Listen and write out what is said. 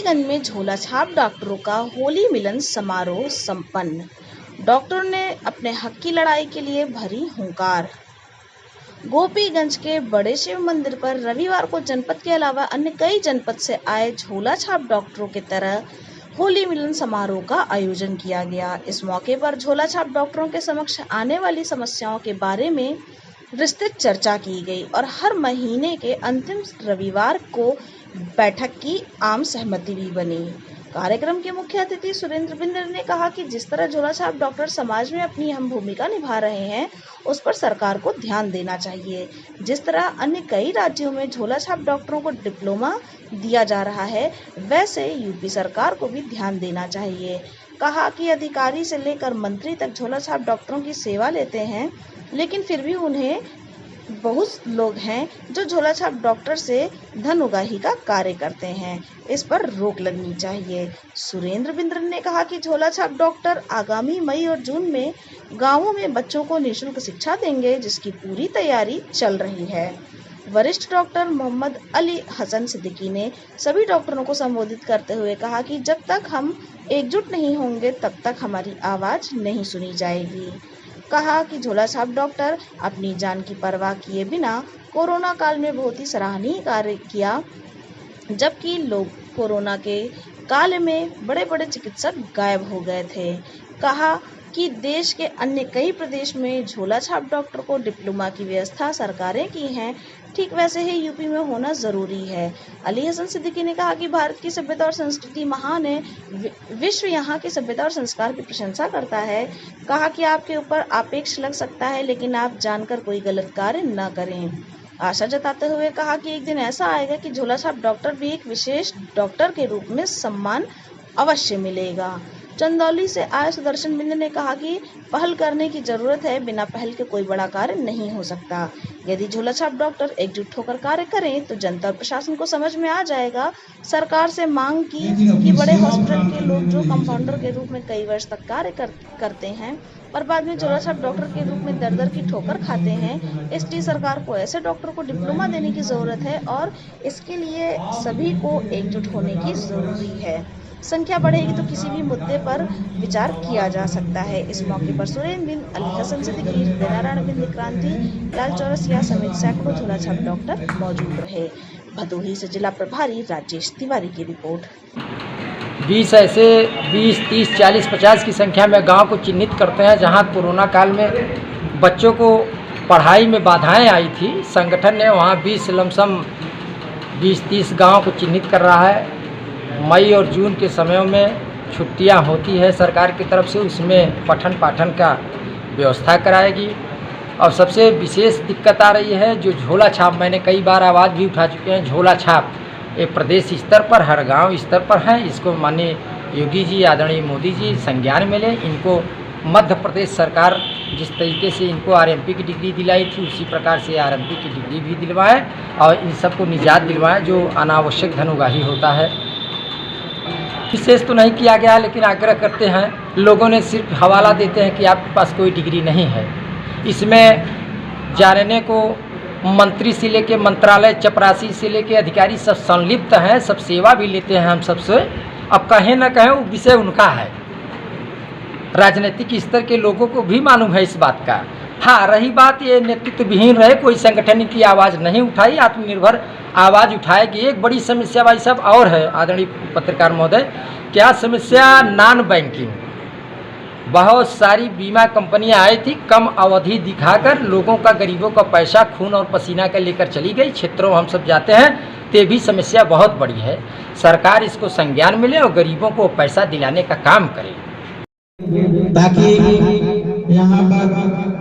गोपीगंज में झोला छाप डॉक्टरों का होली मिलन समारोह संपन्न। डॉक्टरों ने अपने हक की लड़ाई के लिए भरी हुंकार। गोपीगंज के बड़े शिव मंदिर पर रविवार को जनपद के अलावा अन्य कई जनपद से आए झोला छाप डॉक्टरों की तरह होली मिलन समारोह का आयोजन किया गया। इस मौके पर झोला छाप डॉक्टरों के समक्ष आने वाली समस्याओं के बारे में विस्तृत चर्चा की गई और हर महीने के अंतिम रविवार को बैठक की आम सहमति भी बनी। कार्यक्रम के मुख्य अतिथि सुरेंद्र बिंद्र ने कहा कि जिस तरह झोला छाप डॉक्टर समाज में अपनी अहम भूमिका निभा रहे हैं, उस पर सरकार को ध्यान देना चाहिए। जिस तरह अन्य कई राज्यों में झोला छाप डॉक्टरों को डिप्लोमा दिया जा रहा है, वैसे यूपी सरकार को भी ध्यान देना चाहिए। कहा कि अधिकारी से लेकर मंत्री तक झोला छाप डॉक्टरों की सेवा लेते हैं, लेकिन फिर भी उन्हें बहुत लोग हैं जो झोला छाप डॉक्टर से धन उगाही का कार्य करते हैं। इस पर रोक लगनी चाहिए। सुरेंद्र बिंद्र ने कहा कि झोला छाप डॉक्टर आगामी मई और जून में गांवों में बच्चों को निःशुल्क शिक्षा देंगे, जिसकी पूरी तैयारी चल रही है। वरिष्ठ डॉक्टर मोहम्मद अली हसन सिद्दीकी ने सभी डॉक्टरों को संबोधित करते हुए कहा कि जब तक हम एकजुट नहीं होंगे, तब तक हमारी आवाज नहीं सुनी जाएगी। कहा कि झोला छाप डॉक्टर अपनी जान की परवाह किए बिना कोरोना काल में बहुत ही सराहनीय कार्य किया, जबकि लोग कोरोना के काल में बड़े बड़े चिकित्सक गायब हो गए थे। कहा कि देश के अन्य कई प्रदेश में झोला छाप डॉक्टर को डिप्लोमा की व्यवस्था सरकारें की हैं, ठीक वैसे ही यूपी में होना जरूरी है। अली हसन सिद्दीकी ने कहा कि भारत की सभ्यता और संस्कृति महान है, विश्व यहाँ की सभ्यता और संस्कार की प्रशंसा करता है। कहा कि आपके ऊपर आपेक्ष लग सकता है, लेकिन आप जानकर कोई गलत कार्य न करें। आशा जताते हुए कहा कि एक दिन ऐसा आएगा कि झोला छाप डॉक्टर भी एक विशेष डॉक्टर के रूप में सम्मान अवश्य मिलेगा। चंदौली से आए सुदर्शन बिंद ने कहा कि पहल करने की जरूरत है, बिना पहल के कोई बड़ा कार्य नहीं हो सकता। यदि झोला छाप डॉक्टर एकजुट होकर कार्य करें तो जनता और प्रशासन को समझ में आ जाएगा। सरकार से मांग की कि बड़े हॉस्पिटल के लोग जो कंपाउंडर के रूप में कई वर्ष तक कार्य करते हैं और बाद में झोला छाप डॉक्टर के रूप में दर दर की ठोकर खाते हैं, इसलिए सरकार को ऐसे डॉक्टर को डिप्लोमा देने की जरूरत है और इसके लिए सभी को एकजुट होने की जरूरी है। संख्या बढ़ेगी तो किसी भी मुद्दे पर विचार किया जा सकता है। इस मौके पर सुरेंद्र बिंद, अली हसन सिद्दीकी, नारायण बिंद, क्रांति लाल चौरसिया समेत सैकड़ों झोला छाप डॉक्टर मौजूद रहे। भदोही से जिला प्रभारी राजेश तिवारी की रिपोर्ट। 20 ऐसे 20, 30, 40, 50 की संख्या में गांव को चिन्हित करते हैं जहां कोरोना काल में बच्चों को पढ़ाई में बाधाएं आई थी। संगठन ने वहां 20 लमसम 20-30 गाँव को चिन्हित कर रहा है। मई और जून के समयों में छुट्टियां होती है सरकार की तरफ से, उसमें पठन पाठन का व्यवस्था कराएगी। और सबसे विशेष दिक्कत आ रही है जो झोला छाप, मैंने कई बार आवाज़ भी उठा चुके हैं, झोला छाप ये प्रदेश स्तर पर हर गांव स्तर पर है। इसको माननीय योगी जी, आदरणीय मोदी जी संज्ञान में लें। इनको मध्य प्रदेश सरकार जिस तरीके से इनको आरएमपी की डिग्री दिलाई थी, उसी प्रकार से आरएमपी की डिग्री भी दिलवाएं और इन सबको निजात दिलवाएं जो अनावश्यक धन उगाही होता है। विशेष तो नहीं किया गया, लेकिन आग्रह करते हैं। लोगों ने सिर्फ हवाला देते हैं कि आपके पास कोई डिग्री नहीं है। इसमें जानने को मंत्री से लेके मंत्रालय, चपरासी से लेके अधिकारी सब संलिप्त हैं, सब सेवा भी लेते हैं हम सबसे। अब कहें न कहें वो विषय उनका है, राजनीतिक स्तर के लोगों को भी मालूम है इस बात का। हाँ, रही बात ये नेतृत्व विहीन रहे, कोई संगठन की आवाज़ नहीं उठाई, आत्मनिर्भर आवाज़ उठाएगी। एक बड़ी समस्या भाई साहब और है आदरणीय पत्रकार महोदय, क्या समस्या? Non banking. बहुत सारी बीमा कंपनियां आई थी, कम अवधि दिखाकर लोगों का, गरीबों का पैसा खून और पसीना का लेकर चली गई। क्षेत्रों हम सब जाते हैं, ते भी समस्या बहुत बड़ी है। सरकार इसको संज्ञान में ले और गरीबों को पैसा दिलाने का काम करे, ताकि यहाँ पर